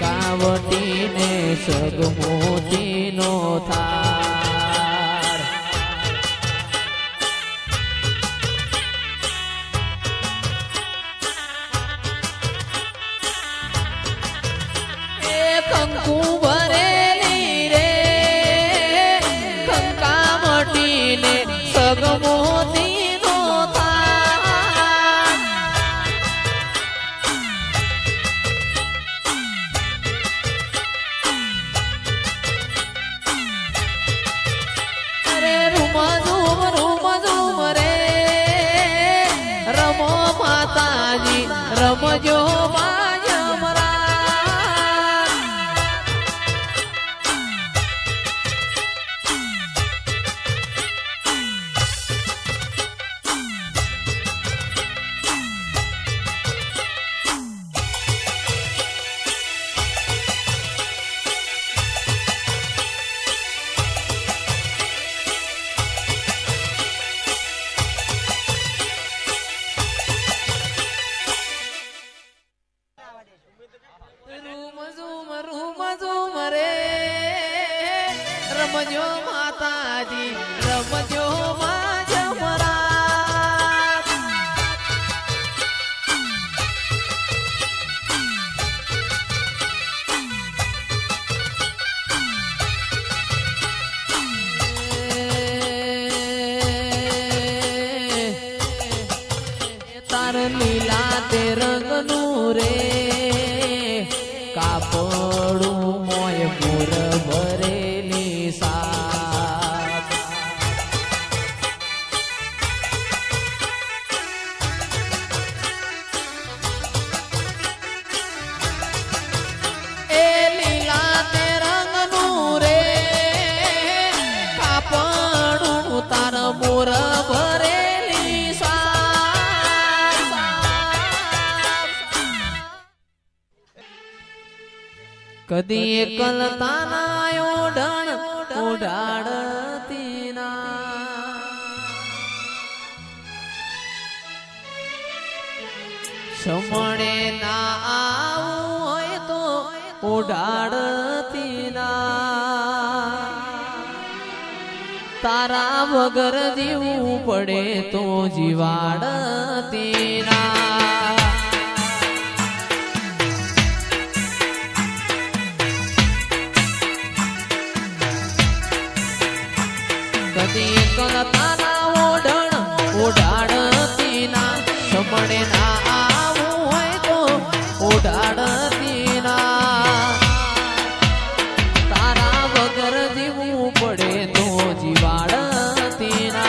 કંકાવટીને સગમોતીનો થાળ એ કંકુ ભરેલી રે કંકાવટીને સગમોતી રમજો રમજો માતાજી રમજો માં જમરા તાર લીલા તે રંગનું રે કાપડું મોય મોર ભરે મોર ભરેલી કદી એકલતાના ઓઢણ ઓઢાડતી ના સમણે ના આવું હોય તો ઓઢાડતી ના તારા વગર જીવવું પડે તો જીવાડતી ના કદી કલતાના ઓઢણ ઓઢાડતી ના સમણે ના આવું હોય તો ઓઢાડતી ના તારા વગર જીવવું પડે તો જીવાડતી ના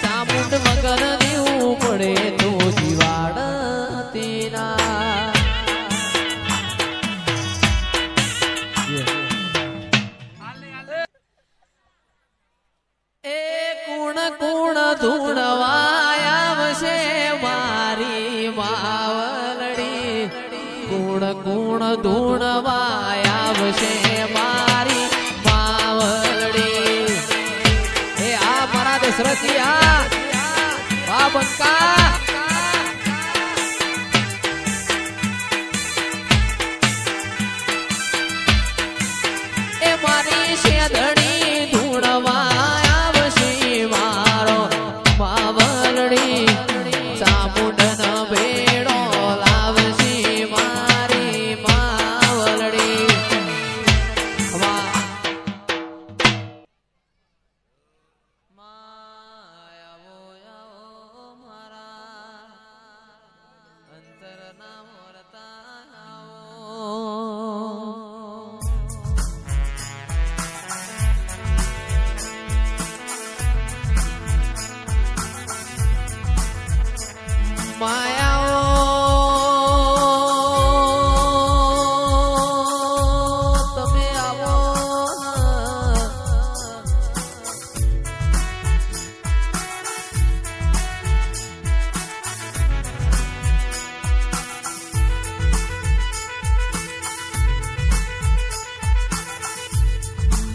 ચામુંડ વગર જીવવું પડે તો જીવાડતી ના એ કુણ કુણ ધૂણવાયાવશે મારી માવલડી કુણ કુણ ધૂણવાયાવશે મારી માવલડી એ આ મારા દશરથી આ વા બંકા એ મારી શેધણી ધૂણવા માયાઓ તમે આવો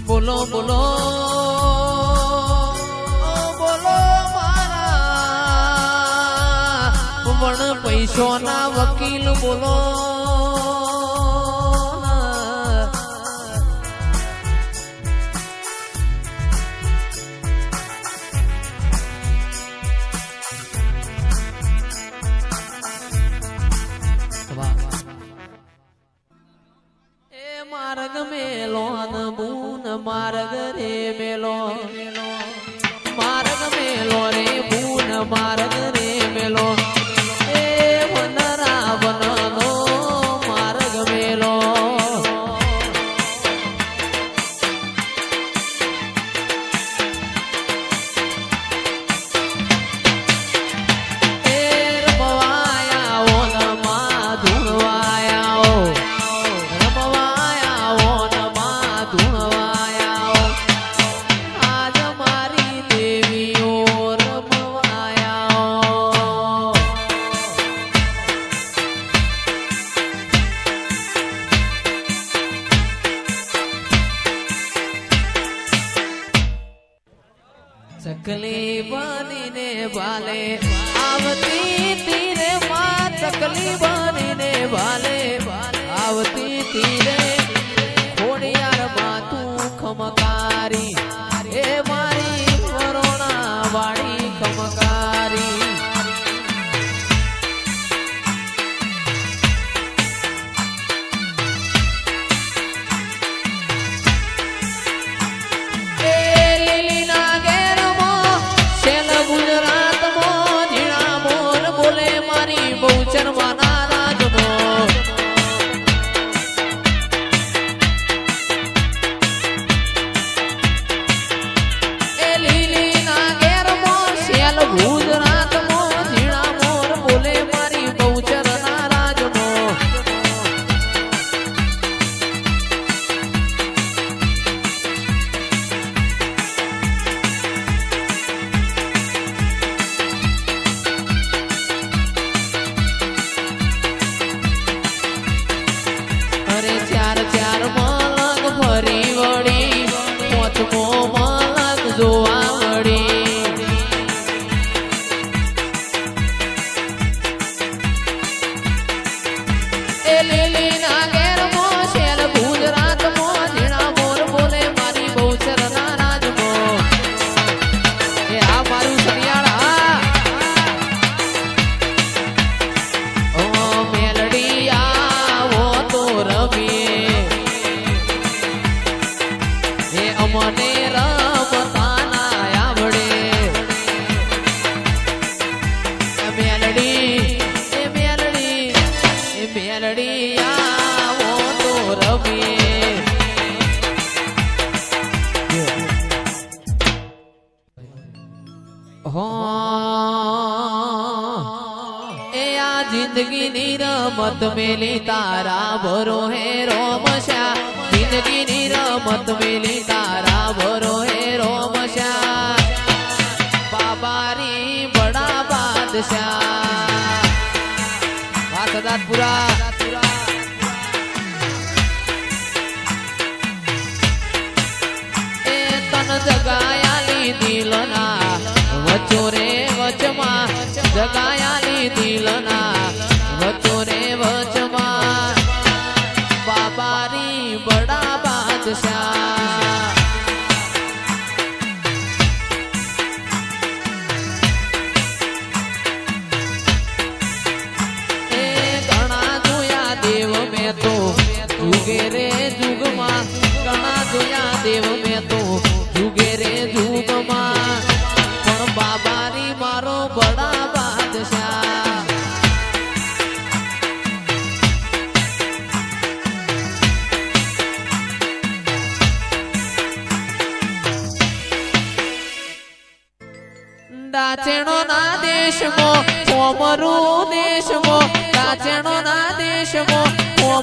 બોલો બોલો બોલો મારા વણ પૈસો ના વકીલ બોલો માર્ગ મેલો બૂન માર્ગ રે મેલો માર્ગ મેલો રે બૂન માર્ગ રે મેલો એ વનરા વનનો માર્ગ મેલો એ રમવાયા ઓનમાં ધૂણવાયા ચકલી બનીને ભાલે આવતી તીરે માં ચકલી બનીને ભાલે આવતી તીરે ખોડિયાર માં તું ખમકારી એ મારી કરોણા વાળી ખમકારી जिंदगी नी रमत मेली तारा भरो है रोमशा जिंदगी नी रमत मेली तारा भरो है रोमशा बाबारी बड़ा बादशाह वासदातपुरा ए तन जगायाली दिलना वचोरे वचमा जगायाली दिलना वचोरे वचमा बाबारी बड़ा बादशाह ए घना जोया देव में तो जुगे रे जुगमा घना जोया देव में तो जुगे रे जुगमा पण बाबारी मारो बड़ा बादशाह दाचेणो ना देश मो कोमरू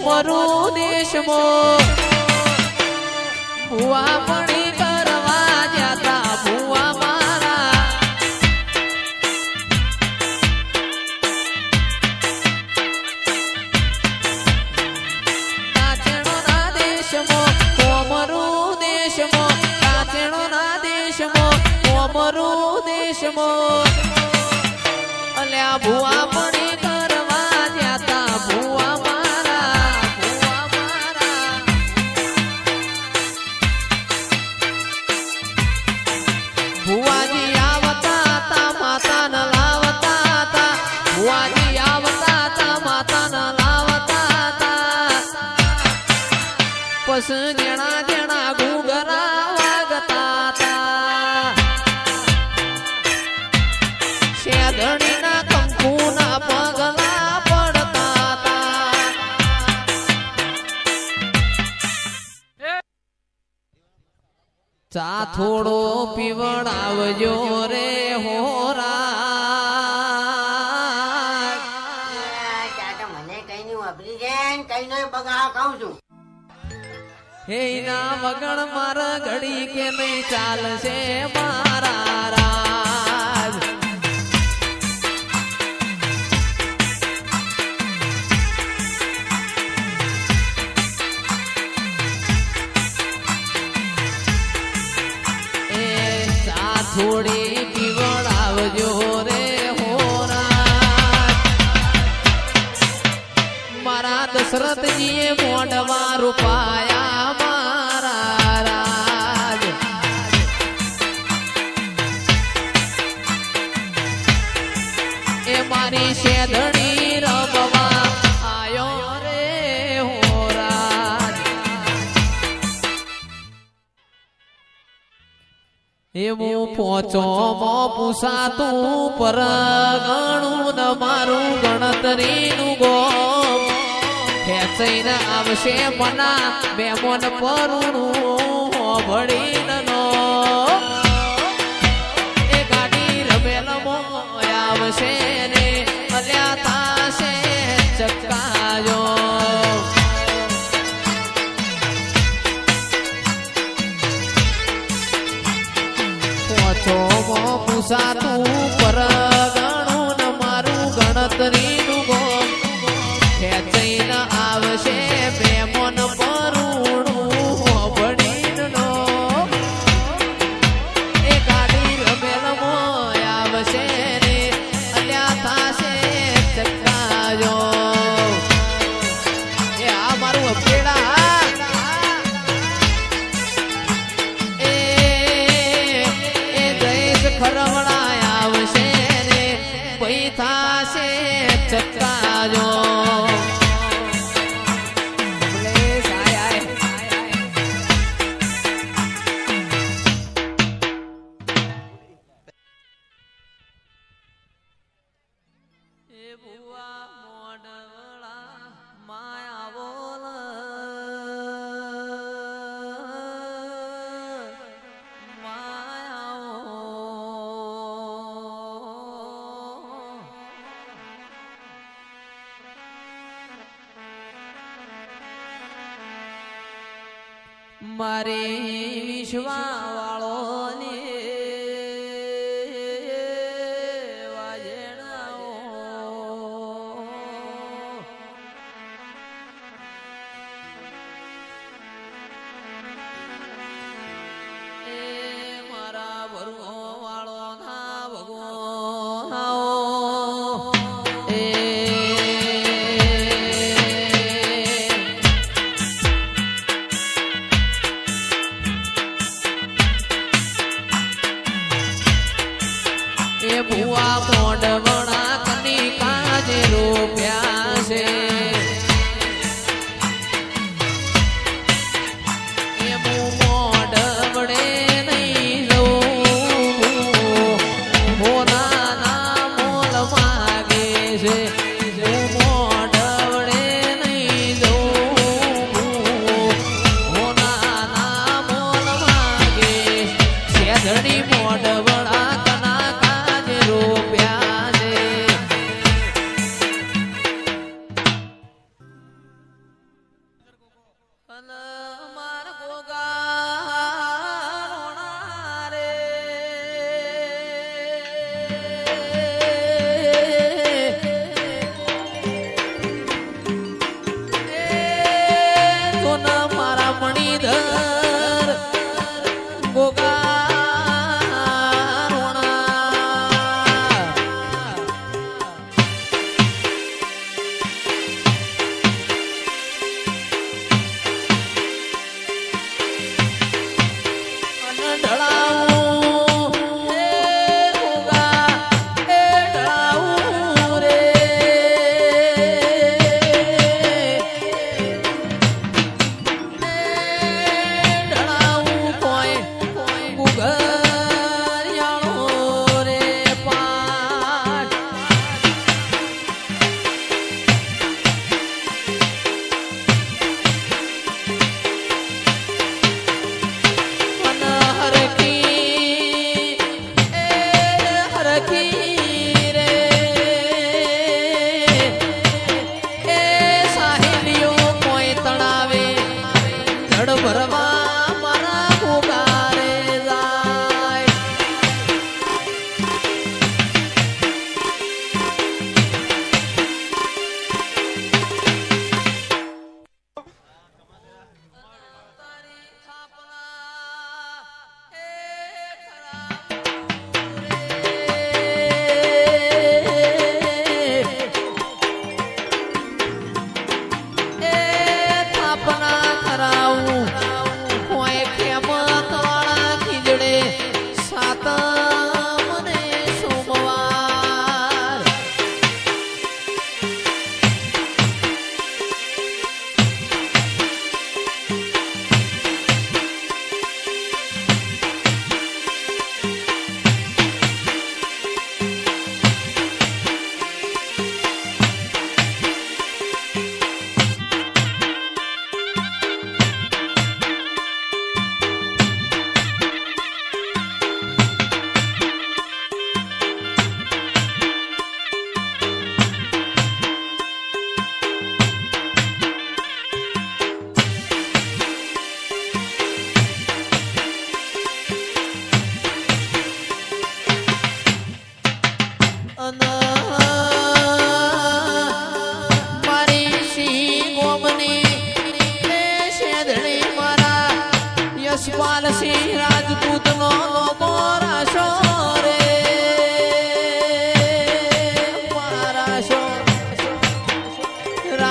કોમરું દેશમાં ભુવા પડી કરવા જતા ભુવા મારા કાચેણો ના દેશમાં કોમરું દેશમાં કાચેણો ના દેશમાં કોમરું દેશમાં અલ્યા ભુવા પડી કરવા જતા ભુવા મારા ભુવા મારા ભુવાજી આવતા તા માતા ન લાવતા તા ભુવાજી આવતા તા માતા ન લાવતા તા પસ જણા જણા ઘૂઘરા વાગતા તા શેધણીના કંકુના પગલા પડતા તા ચા થોડો પીવડાવજો રે હોરા મને કઈ નું વાપરી જાય કઈ નો બગા કહું છું હે ના વગણ મારા ઘડી કે નહીં ચાલશે મારા રાજ એ ચા થોડી પીવડાવજો રે હોરા મારા દશરથજીએ મોઢવા રૂપાયા મારા રાજ એ મારી શેધણી રમવા આયો રે હોરાજ એ હું પહોંચો મો પૂછાતું પર ગણું ન મારું ગણતરીનું ગોમ ખેંચઈને આવશે મના બેમોન પરુણું ભળીનો એ ગાડી રમેલમો આવશે ને અલ્યા તાશે ચક્કાજો પહોંચો મો પૂછાતું પર ગણું ન મારું ગણતરીનું ગોમ ખેંચઈને આવશે બેમોન પરુણું ભળીનો એ ગાડી રમેલમો આવશે ને અલ્યા થાશે ચક્કાજો એ આ મારું અપેડા એ જઈશ ખરવડા આવશે ને કોઈ થાશે ચક્કાજો મારે વિશ્વા વાળો ને મારા ભરવો વાળો ના ભગવો એ ભુવા મોઢવણા કની કાજે રૂપ્યા છે એ હું મોઢવડે નહીં જઉં હોનાના મોલ માગે છે હું મોઢવડે નહીં જઉં હોનાના મોલ માગે શેધણી મોઢવડા રૂપિયા છે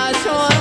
જાશો